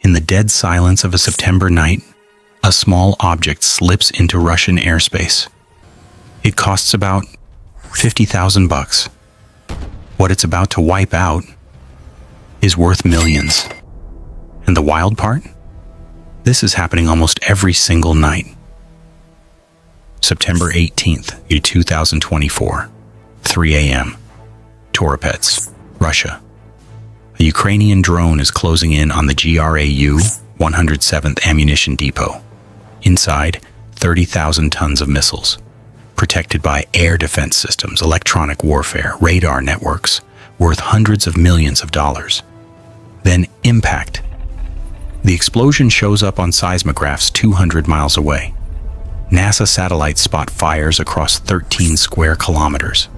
In the dead silence of a September night, a small object slips into Russian airspace. It costs about $50,000. What it's about to wipe out is worth millions. And the wild part? This is happening almost every single night. September 18th, 2024, 3 a.m. Toropets, Russia. A Ukrainian drone is closing in on the GRAU 107th Ammunition Depot. Inside, 30,000 tons of missiles, protected by air defense systems, electronic warfare, radar networks, worth hundreds of millions of dollars. Then impact. The explosion shows up on seismographs 200 miles away. NASA satellites spot fires across 13 square kilometers.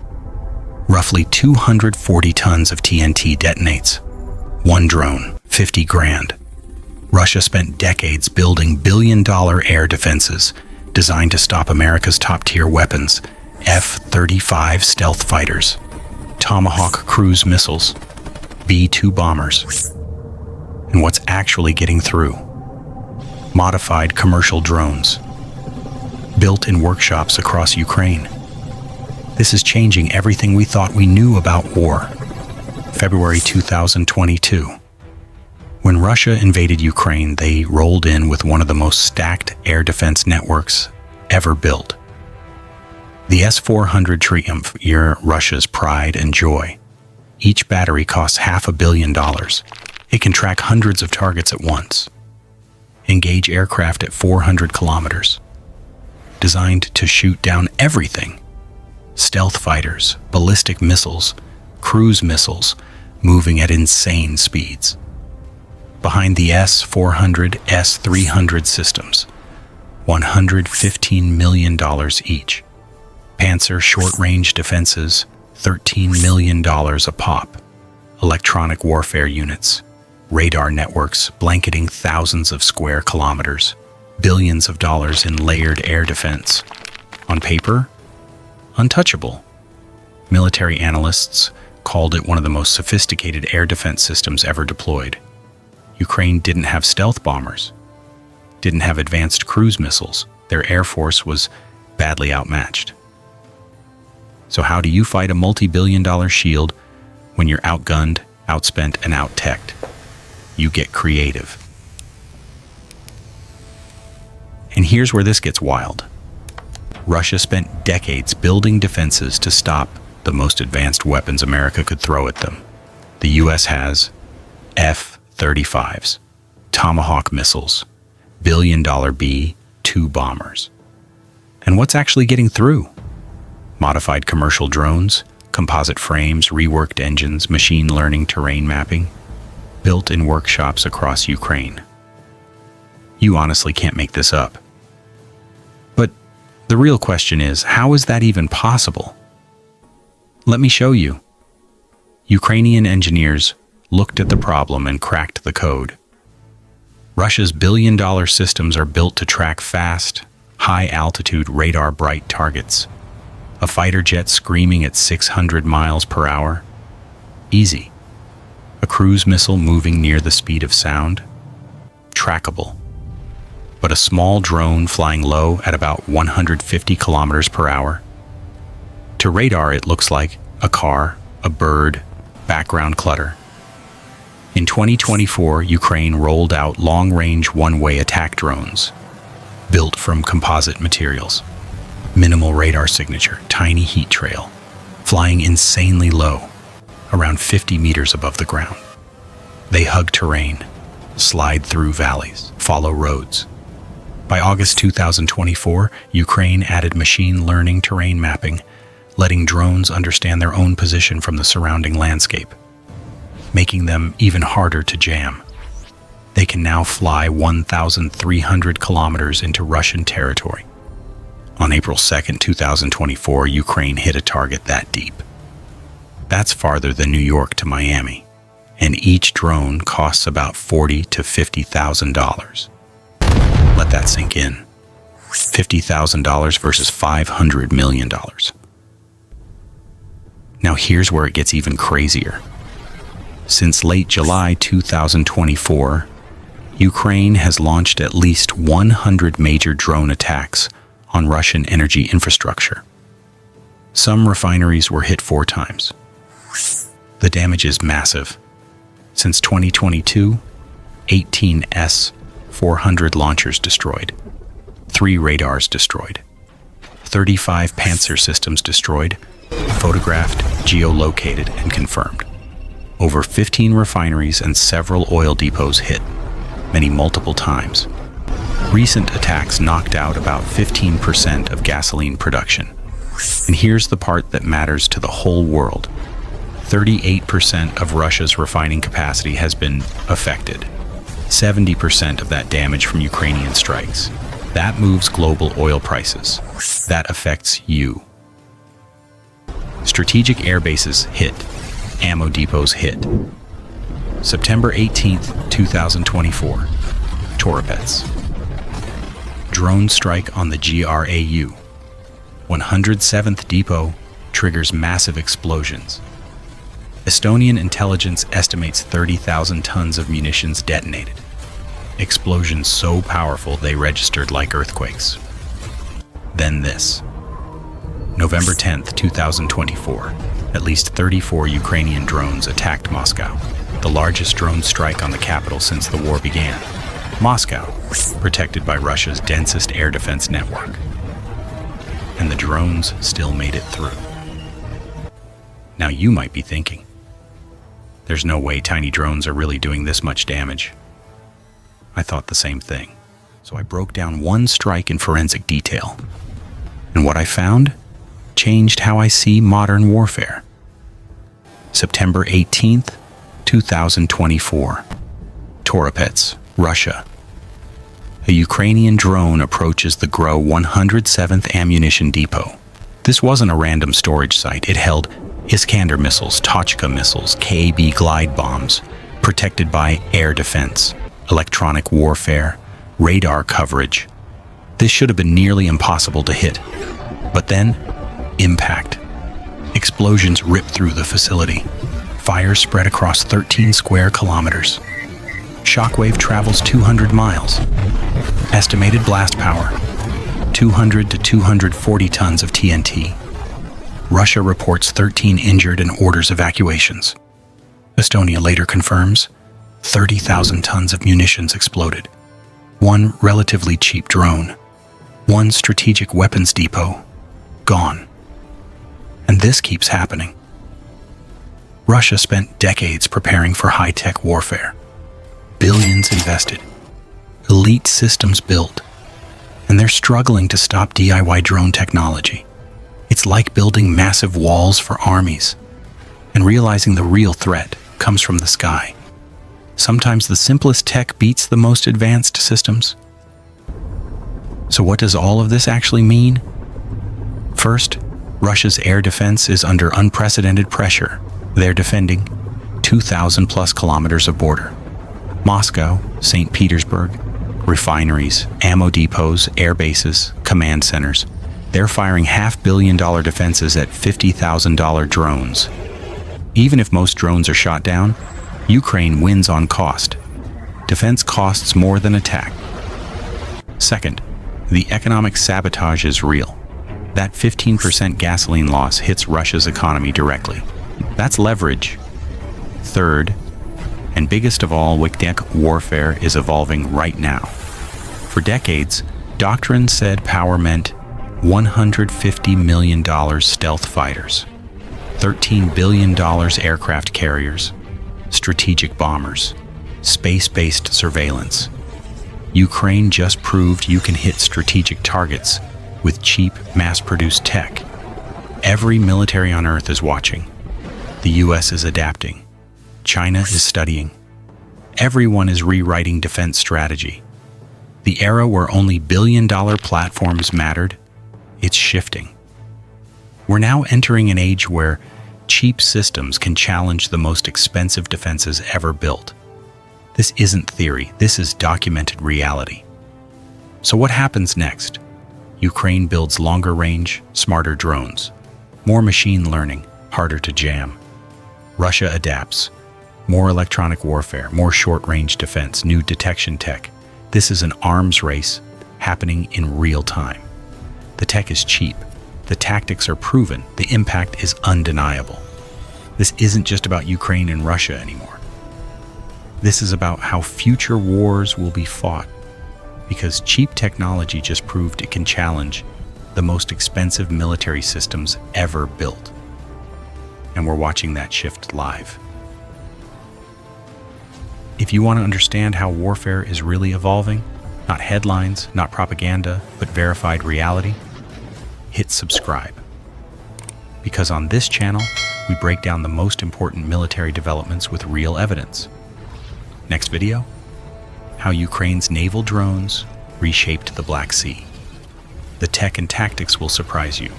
Roughly 240 tons of TNT detonates. One drone, 50 grand. Russia spent decades building billion-dollar air defenses designed to stop America's top-tier weapons, F-35 stealth fighters, Tomahawk cruise missiles, B-2 bombers. And what's actually getting through? Modified commercial drones, built in workshops across Ukraine. This is changing everything we thought we knew about war. February 2022. When Russia invaded Ukraine, they rolled in with one of the most stacked air defense networks ever built. The S-400 Triumph, Russia's pride and joy. Each battery costs $500 million. It can track hundreds of targets at once. Engage aircraft at 400 kilometers. Designed to shoot down everything. Stealth fighters, ballistic missiles, cruise missiles, moving at insane speeds. Behind the S-400, S-300 systems, $115 million each. Panzer short-range defenses, $13 million a pop. Electronic warfare units, radar networks blanketing thousands of square kilometers, billions of dollars in layered air defense. On paper, untouchable. Military analysts called it one of the most sophisticated air defense systems ever deployed. Ukraine didn't have stealth bombers, didn't have advanced cruise missiles. Their air force was badly outmatched. So how do you fight a multi-billion-dollar shield when you're outgunned, outspent, and out-teched? You get creative. And here's where this gets wild. Russia spent decades building defenses to stop the most advanced weapons America could throw at them. The U.S. has F-35s, Tomahawk missiles, billion-dollar B-2 bombers. And what's actually getting through? Modified commercial drones, composite frames, reworked engines, machine learning terrain mapping, built in workshops across Ukraine. You honestly can't make this up. But the real question is, how is that even possible? Let me show you. Ukrainian engineers looked at the problem and cracked the code. Russia's billion-dollar systems are built to track fast, high-altitude radar-bright targets. A fighter jet screaming at 600 miles per hour? Easy. A cruise missile moving near the speed of sound? Trackable. But a small drone flying low at about 150 kilometers per hour? To radar, it looks like a car, a bird, background clutter. In 2024, Ukraine rolled out long-range one-way attack drones, built from composite materials. Minimal radar signature, tiny heat trail, flying insanely low, around 50 meters above the ground. They hug terrain, slide through valleys, follow roads. By August 2024, Ukraine added machine learning terrain mapping, letting drones understand their own position from the surrounding landscape, making them even harder to jam. They can now fly 1,300 kilometers into Russian territory. On April 2, 2024, Ukraine hit a target that deep. That's farther than New York to Miami, and each drone costs about $40,000 to $50,000. Let that sink in. $50,000 versus $500 million. Now here's where it gets even crazier. Since late July 2024, Ukraine has launched at least 100 major drone attacks on Russian energy infrastructure. Some refineries were hit 4 times. The damage is massive. Since 2022, 18 S-400 launchers destroyed, 3 radars destroyed, 35 Panzer systems destroyed, photographed, geolocated, and confirmed. Over 15 refineries and several oil depots hit, many multiple times. Recent attacks knocked out about 15% of gasoline production. And here's the part that matters to the whole world. 38% of Russia's refining capacity has been affected. 70% of that damage from Ukrainian strikes. That moves global oil prices. That affects you. Strategic air bases hit. Ammo depots hit. September 18th, 2024. Toropets. Drone strike on the GRAU. 107th depot triggers massive explosions. Estonian intelligence estimates 30,000 tons of munitions detonated. Explosions so powerful they registered like earthquakes. Then this. November 10th, 2024. At least 34 Ukrainian drones attacked Moscow, the largest drone strike on the capital since the war began. Moscow, protected by Russia's densest air defense network. And the drones still made it through. Now you might be thinking, there's no way tiny drones are really doing this much damage. I thought the same thing. So I broke down one strike in forensic detail. And what I found changed how I see modern warfare. September 18th, 2024. Toropets, Russia. A Ukrainian drone approaches the GRO 107th Ammunition Depot. This wasn't a random storage site. It held Iskander missiles, Tochka missiles, KAB glide bombs, protected by air defense, electronic warfare, radar coverage. This should have been nearly impossible to hit. But then, impact. Explosions ripped through the facility. Fire spread across 13 square kilometers. Shockwave travels 200 miles. Estimated blast power, 200 to 240 tons of TNT. Russia reports 13 injured and orders evacuations. Estonia later confirms 30,000 tons of munitions exploded. 1 relatively cheap drone. 1 strategic weapons depot. Gone. And this keeps happening. Russia spent decades preparing for high-tech warfare. Billions invested. Elite systems built. And they're struggling to stop DIY drone technology. It's like building massive walls for armies and realizing the real threat comes from the sky. Sometimes the simplest tech beats the most advanced systems. So what does all of this actually mean? First, Russia's air defense is under unprecedented pressure. They're defending 2,000 plus kilometers of border. Moscow, St. Petersburg, refineries, ammo depots, air bases, command centers. They're firing $500 million defenses at $50,000 drones. Even if most drones are shot down, Ukraine wins on cost. Defense costs more than attack. Second, the economic sabotage is real. That 15% gasoline loss hits Russia's economy directly. That's leverage. Third, and biggest of all, high-tech warfare is evolving right now. For decades, doctrine said power meant $150 million stealth fighters, $13 billion aircraft carriers, strategic bombers, space-based surveillance. Ukraine just proved you can hit strategic targets with cheap, mass-produced tech. Every military on Earth is watching. The US is adapting. China is studying. Everyone is rewriting defense strategy. The era where only billion-dollar platforms mattered, it's shifting. We're now entering an age where cheap systems can challenge the most expensive defenses ever built. This isn't theory, this is documented reality. So what happens next? Ukraine builds longer range, smarter drones. More machine learning, harder to jam. Russia adapts. More electronic warfare, more short-range defense, new detection tech. This is an arms race happening in real time. The tech is cheap, the tactics are proven, the impact is undeniable. This isn't just about Ukraine and Russia anymore. This is about how future wars will be fought, because cheap technology just proved it can challenge the most expensive military systems ever built. And we're watching that shift live. If you want to understand how warfare is really evolving, not headlines, not propaganda, but verified reality, hit subscribe. Because on this channel, we break down the most important military developments with real evidence. Next video, how Ukraine's naval drones reshaped the Black Sea. The tech and tactics will surprise you.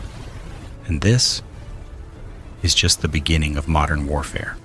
And this is just the beginning of modern warfare.